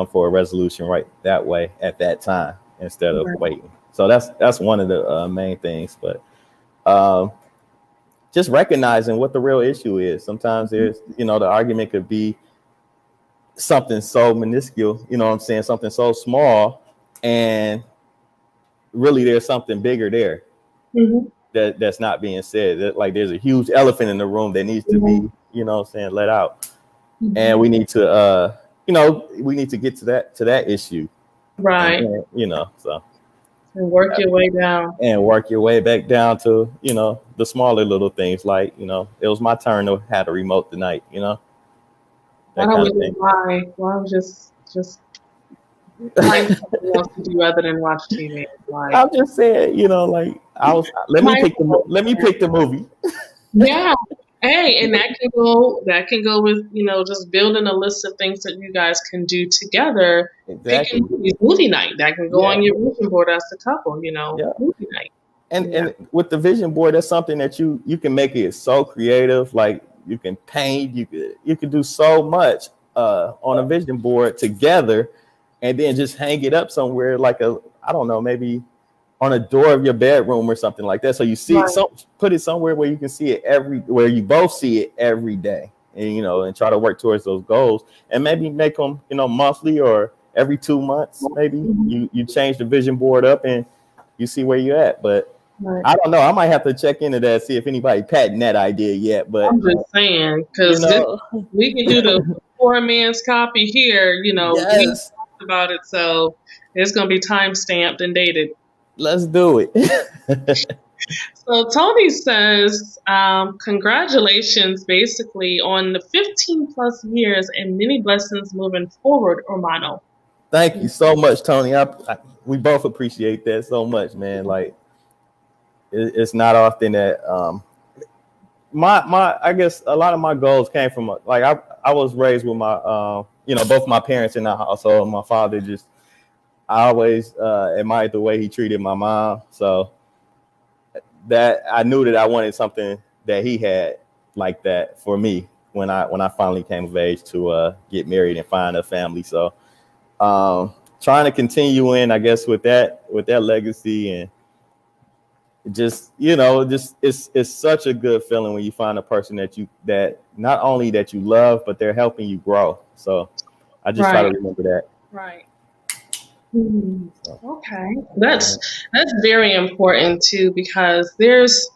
for a resolution right that way at that time instead of waiting. So that's one of the main things. But just recognizing what the real issue is. Sometimes there's, you know, the argument could be something so minuscule, you know what I'm saying, something so small, and really there's something bigger there. that's not being said. Like there's a huge elephant in the room that needs to be, you know what I'm saying, let out. And we need to we need to get to that issue. Right. And, you know, so and work your way down. And work your way back down to, you know, the smaller little things like, you know, it was my turn to have a remote tonight, you know. I don't really lie. Well, I'm just find something else to do other than watch TV. Like, I'm just saying, you know, like let me pick the movie. Yeah. Hey, and that can go with, you know, just building a list of things that you guys can do together. Exactly. Picking movie night. That can go on your vision board as a couple, you know, movie night. And with the vision board, that's something that you can make it so creative. Like you can paint, you can do so much on a vision board together, and then just hang it up somewhere, like I don't know, maybe on a door of your bedroom or something like that. So you see it, put it somewhere where you can see it where you both see it every day, and you know, and try to work towards those goals, and maybe make them, you know, monthly or every 2 months. Maybe you change the vision board up and you see where you're at. But I don't know. I might have to check into that, see if anybody patented that idea yet. But I'm just saying, because we can do the poor man's copy here. You know, we talked about it, so it's going to be time stamped and dated. Let's do it. So Tony says, congratulations, basically, on the 15 plus years and many blessings moving forward, Hermano. Thank you so much, Tony. We both appreciate that so much, man. Like, it's not often that I guess a lot of my goals came from like I was raised with my you know, both my parents in the household. My father I always admired the way he treated my mom, so that I knew that I wanted something that he had like that for me when I finally came of age to get married and find a family. So trying to continue in, I guess, with that legacy, and just, you know, just it's such a good feeling when you find a person that not only that you love, but they're helping you grow. So I just try to remember that. Right. Okay, that's very important too, because there's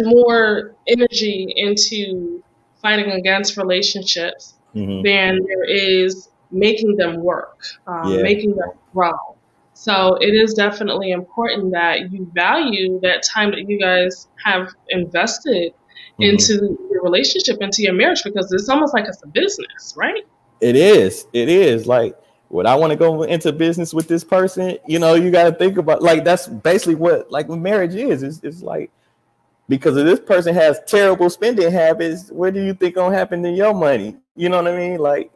more energy into fighting against relationships than there is making them work, making them grow. So it is definitely important that you value that time that you guys have invested into your relationship, into your marriage, because it's almost like it's a business, right? It is like, would I want to go into business with this person? You know, you got to think about, like, that's basically what marriage is. It's like, because if this person has terrible spending habits, what do you think gonna happen to your money? You know what I mean? Like,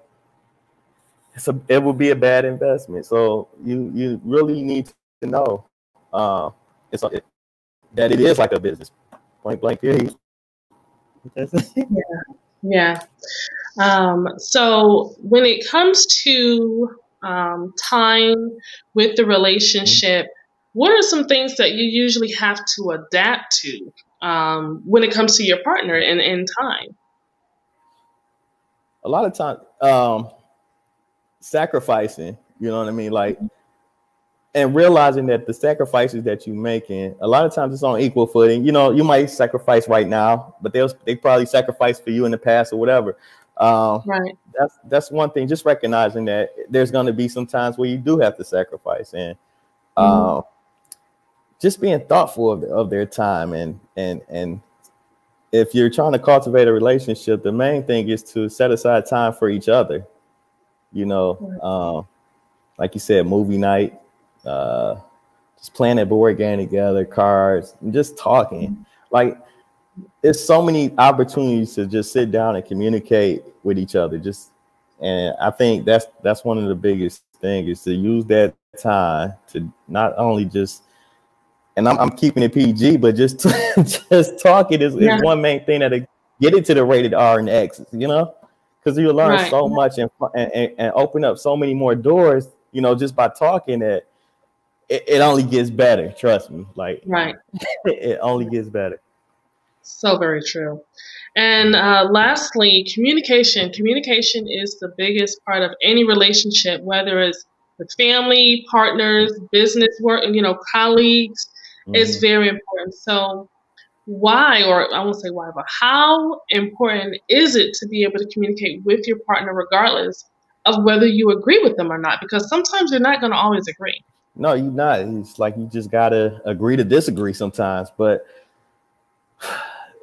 it will be a bad investment. So you really need to know that it is like a business. Point blank period. Yeah. So when it comes to time with the relationship, what are some things that you usually have to adapt to when it comes to your partner in time? A lot of time, sacrificing, you know what I mean? Like, and realizing that the sacrifices that you're making, a lot of times it's on equal footing. You know, you might sacrifice right now, but they probably sacrificed for you in the past or whatever. Right. That's one thing. Just recognizing that there's going to be some times where you do have to sacrifice, and just being thoughtful of their time. And if you're trying to cultivate a relationship, the main thing is to set aside time for each other. You know, like you said, movie night, just playing a board game together, cards, and just talking. Like, there's so many opportunities to just sit down and communicate with each other. And I think that's one of the biggest things, is to use that time to not only just, and I'm keeping it PG, but just talking is one main thing that'll get it to the rated R and X, you know, because you learn so much and open up so many more doors, you know, just by talking. That it only gets better. Trust me. Like, it only gets better. So very true. And lastly, communication. Communication is the biggest part of any relationship, whether it's with family, partners, business work, and colleagues. It's very important. So why, or I won't say why, but how important is it to be able to communicate with your partner regardless of whether you agree with them or not? Because sometimes you're not going to always agree. No, you're not. It's like you just gotta agree to disagree sometimes. But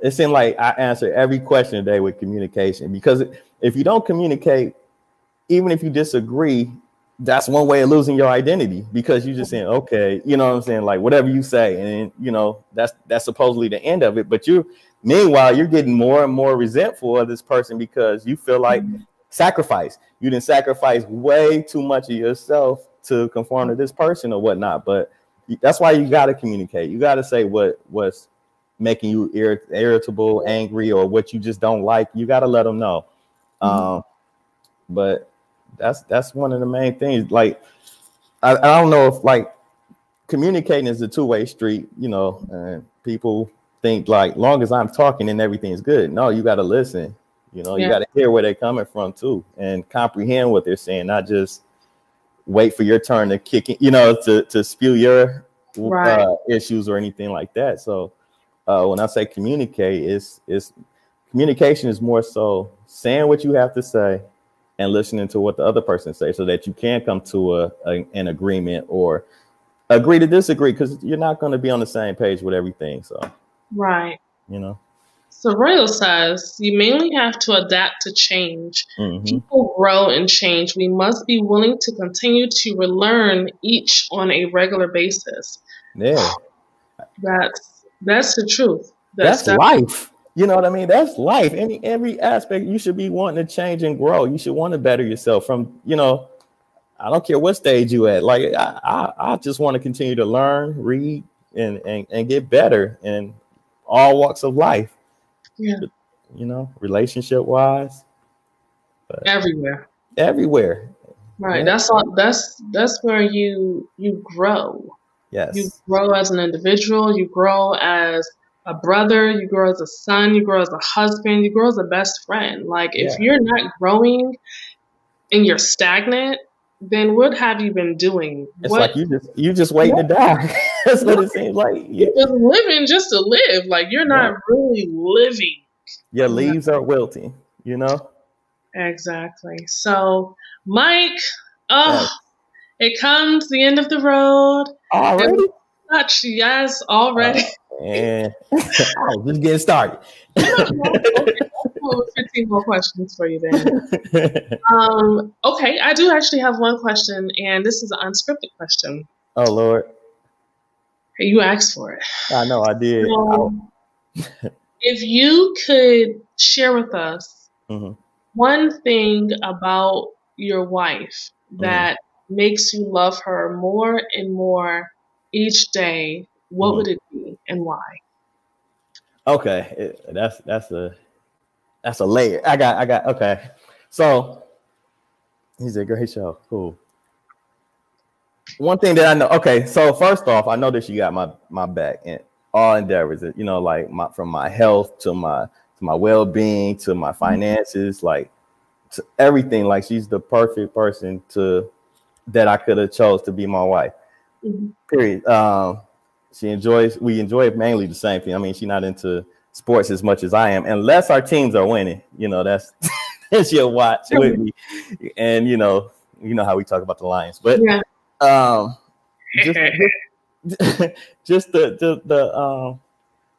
it seemed like I answer every question today with communication, because if you don't communicate, even if you disagree, that's one way of losing your identity, because you're just saying, okay, you know what I'm saying? Like whatever you say, and that's supposedly the end of it. But meanwhile, you're getting more and more resentful of this person because you feel like sacrifice. You didn't sacrifice way too much of yourself to conform to this person or whatnot. But that's why you got to communicate. You got to say what's making you irritable, angry, or what you just don't like. You got to let them know. But that's one of the main things. Like, I don't know if like communicating is a two-way street, and people think like long as I'm talking then everything's good. No, you got to listen. You got to hear where they're coming from too, and comprehend what they're saying, not just wait for your turn to kick it, to spew your issues or anything like that. So when I say communicate, it's communication is more so saying what you have to say and listening to what the other person says, so that you can come to an agreement or agree to disagree, because you're not going to be on the same page with everything. So So Royal says, you mainly have to adapt to change. People grow and change. We must be willing to continue to relearn each on a regular basis. Yeah. That's the truth. That's life. You know what I mean? That's life. Every aspect, you should be wanting to change and grow. You should want to better yourself from, I don't care what stage you at. Like, I just want to continue to learn, read, and get better in all walks of life. Yeah. Relationship wise. Everywhere. Right. Yeah. That's where you grow. Yes. You grow as an individual, you grow as a brother, you grow as a son, you grow as a husband, you grow as a best friend. Like, if you're not growing and you're stagnant, then what have you been doing? It's like you just waiting to die. That's what it seems like. You're just living just to live. Like, you're not really living. Your leaves are wilting, Exactly. So, Mike, it comes the end of the road. Already? Yes, already. And I was just getting started. Okay, 15 more questions for you then. Okay, I do actually have one question, and this is an unscripted question. Oh, Lord. You asked for it. I know, I did. If you could share with us one thing about your wife that makes you love her more and more each day, what would it be and why? Okay, that's a layer. I got okay. So he's a great show. Cool. One thing that I know. Okay, so first off, I know that she got my back in all endeavors. Like from my health to my well-being to my finances, like to everything. Like, she's the perfect person that I could have chose to be my wife. Period. We enjoy mainly the same thing. I mean, she's not into sports as much as I am, unless our teams are winning. That's she'll watch with me, and you know how we talk about the Lions, but just the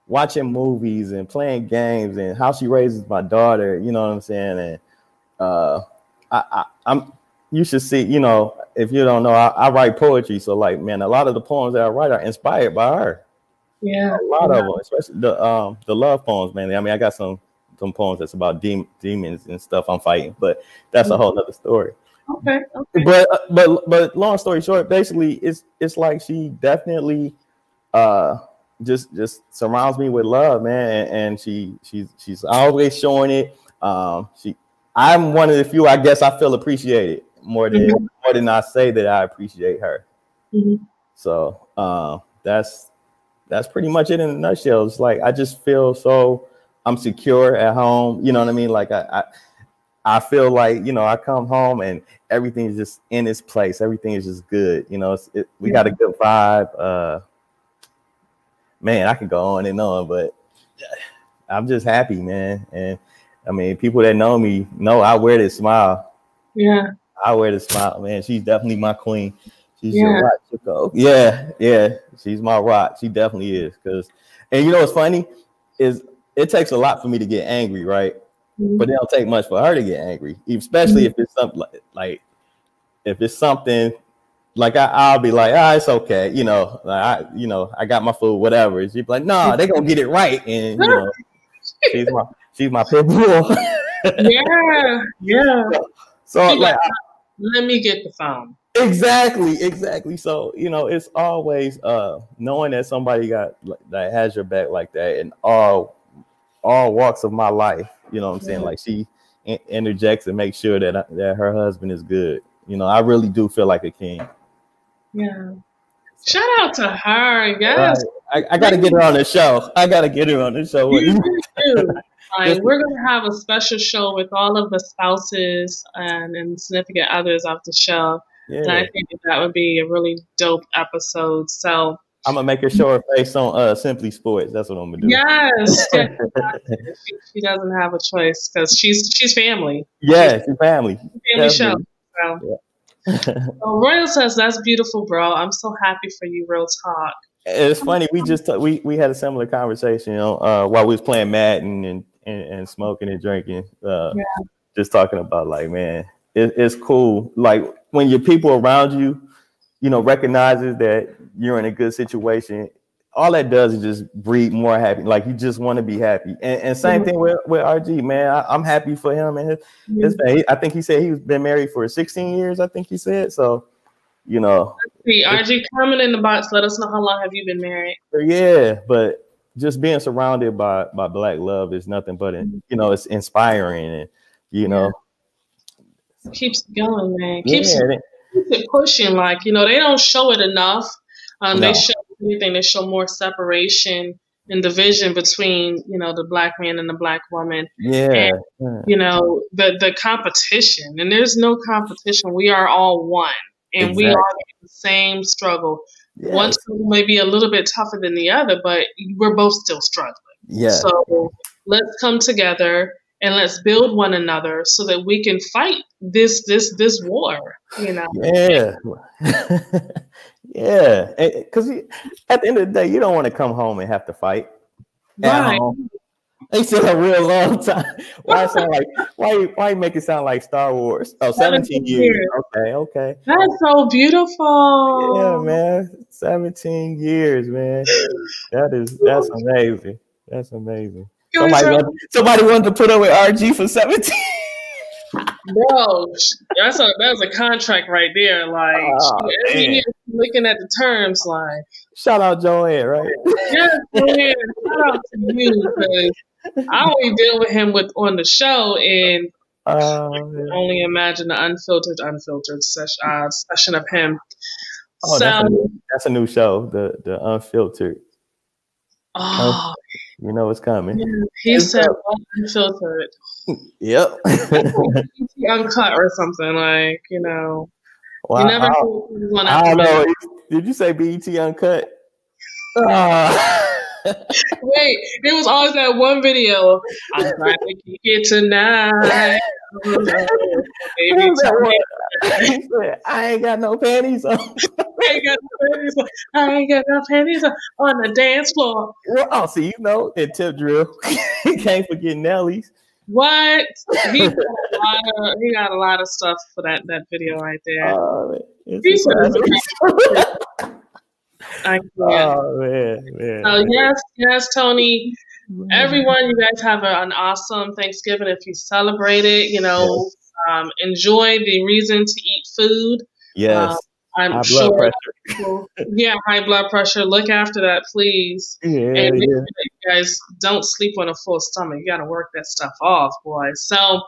watching movies and playing games and how she raises my daughter. You know what I'm saying? And you should see. If you don't know, I write poetry, so like, man, a lot of the poems that I write are inspired by her. Yeah, a lot of them, especially the love poems, man. I mean, I got some poems that's about demons and stuff I'm fighting, but that's a whole other story. Okay. But long story short, basically, it's like she definitely just surrounds me with love, man, and she's always showing it. I'm one of the few, I guess, I feel appreciated more than I say that I appreciate her. So that's pretty much it in a nutshell. It's like, I just feel so I'm secure at home. You know what I mean? Like, I feel like, you know, I come home and everything is just in its place. Everything is just good. You know, we got a good vibe. Man, I can go on and on, but I'm just happy, man. And I mean, people that know me know I wear this smile. Yeah. I wear the smile, man. She's definitely my queen. She's your rock, Chico. Yeah. She's my rock. She definitely is. And you know what's funny is it takes a lot for me to get angry, right? But it don't take much for her to get angry, especially if it's something like if it's something like I'll be like, it's okay, you know, I got my food, whatever. She'd be like, no, they gonna get it right, and you know, she's my pit bull. yeah. So like, let me get the phone. Exactly. So you know, it's always knowing that somebody that has your back like that in all walks of my life. You know what I'm saying? Like she interjects and makes sure that her husband is good. You know, I really do feel like a king. Yeah. Shout out to her. Yes. I got to get her on the show. You do. Like, we're going to have a special show with all of the spouses and significant others of the show. Yeah. And I think that would be a really dope episode. So I'm gonna make her show her face on Simply Sports. That's what I'm gonna do. Yes. She doesn't have a choice because she's family. Yeah, she's family. Family show. So. Royal says that's beautiful, bro. I'm so happy for you. Real talk. It's funny. We just we had a similar conversation, you know, while we was playing Madden and smoking and drinking. Just talking about like, man, it's cool. Like when your people around you, you know, recognizes that you're in a good situation, all that does is just breed more happy. Like you just want to be happy. And same thing with RG, man. I'm happy for him and his family. I think he said he's been married for 16 years, I think he said. So, you know. Let's see, RG, comment in the box. Let us know how long have you been married. Yeah, but just being surrounded by Black love is nothing but, you know, it's inspiring and, you know. It keeps going, man. Keeps it pushing. Like, you know, they don't show it enough. They show anything. They show more separation and division between, you know, the Black man and the Black woman. And, you know, the competition. And there's no competition. We are all one. And we all have the same struggle. Yes. One struggle may be a little bit tougher than the other, but we're both still struggling. Yeah. So let's come together and let's build one another so that we can fight this war, you know? Yeah. Because at the end of the day, you don't want to come home and have to fight. Right. They said a real long time. Why make it sound like Star Wars? 17 years. Okay. That's so beautiful. Yeah, man. 17 years, man. That's amazing. That's amazing. Somebody wanted to put up with RG for 17. Bro, that's a contract right there. Like, looking at the terms, like. Shout out Joanne, right? Yes, Joanne. Shout out to you because I only deal with him on the show, and I can only imagine the unfiltered session of him. Oh, that's a new show, the Unfiltered. Oh, you know what's coming. Yeah, he said unfiltered. Yep. Uncut or something, like, you know. Well, you never I don't know. Did you say BET Uncut? Wait, there was always that one video. I'm trying to kick it tonight. Baby, I ain't got no panties on. I ain't got no panties on the dance floor. Well, see, you know, in Tip Drill, can't forget Nelly's. What? He got a lot of stuff for that video right there. I can't. Oh man. So yes, Tony. Everyone, you guys have an awesome Thanksgiving if you celebrate it. You know, enjoy the reason to eat food. Yes. I'm high sure. Blood pressure. High blood pressure. Look after that, please. And make sure that you guys don't sleep on a full stomach. You got to work that stuff off, boys. So,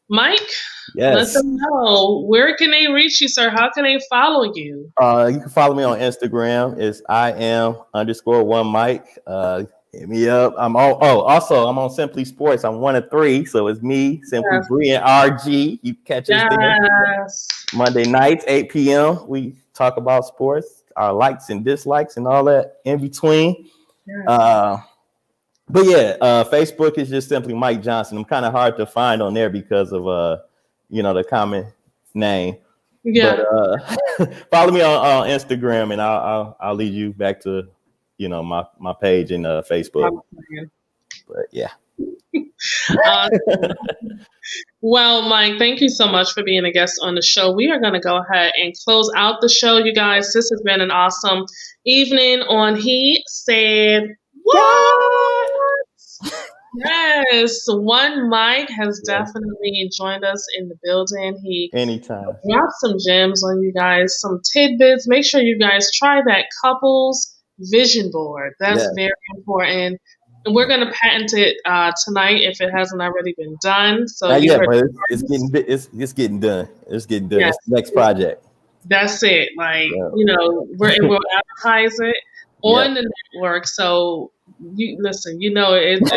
Mike, let them know, where can they reach you, sir? How can they follow you? You can follow me on Instagram. It's IM_1Mike. Hit me up. I'm on. Oh, also I'm on Simply Sports. I'm 1 of 3, so it's me, Simply Bree, and RG. You catch us there Monday nights, 8 p.m. We talk about sports, our likes and dislikes, and all that in between. But yeah, Facebook is just simply Mike Johnson. I'm kind of hard to find on there because of the common name. Yeah. But follow me on Instagram, and I'll lead you back to my page in Facebook. But yeah. Well, Mike, thank you so much for being a guest on the show. We are going to go ahead and close out the show, you guys. This has been an awesome evening on He Said What? Yes, one Mike has definitely joined us in the building. He anytime dropped some gems on you guys, some tidbits. Make sure you guys try that couples vision board. That's very important. And we're going to patent it tonight if it hasn't already been done. So but it's getting done. It's getting done. Yes. It's the next project. That's it. We'll advertise it on the network. So you listen. It's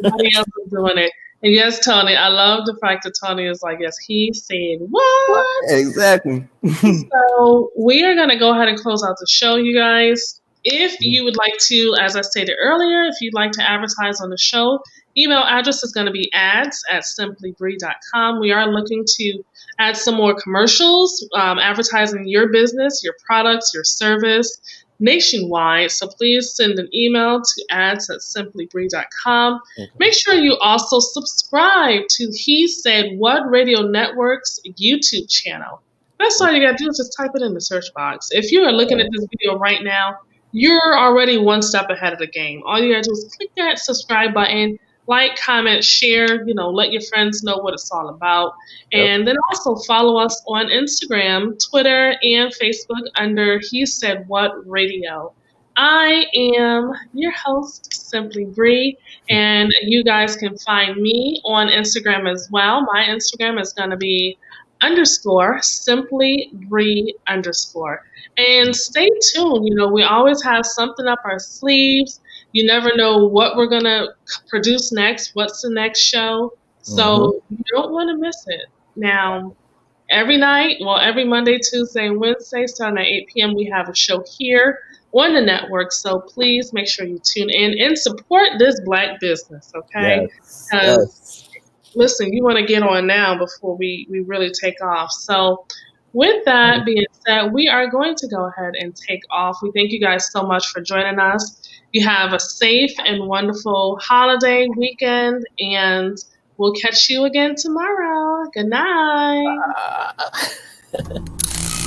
somebody else is doing it. And yes, Tony, I love the fact that Tony is like, yes, he said what? Exactly. So we are going to go ahead and close out the show, you guys. If you would like to, as I stated earlier, if you'd like to advertise on the show, email address is going to be ads@simplybree.com. We are looking to add some more commercials, advertising your business, your products, your service nationwide. So please send an email to ads@simplybree.com. Okay. Make sure you also subscribe to He Said What Radio Network's YouTube channel. That's all you got to do is just type it in the search box. If you are looking at this video right now, you're already one step ahead of the game. All you gotta do is click that subscribe button, like, comment, share, let your friends know what it's all about. And then also follow us on Instagram, Twitter, and Facebook under He Said What Radio. I am your host, Simply Bree, and you guys can find me on Instagram as well. My Instagram is gonna be _Simply Bree _. And stay tuned. We always have something up our sleeves. You never know what we're going to produce next, what's the next show. So you don't want to miss it. Now, every Monday, Tuesday, and Wednesday, starting at 8 p.m., we have a show here on the network. So please make sure you tune in and support this Black business, okay? Yes. Listen, you want to get on now before we really take off. So with that being said, we are going to go ahead and take off. We thank you guys so much for joining us. You have a safe and wonderful holiday weekend, and we'll catch you again tomorrow. Good night.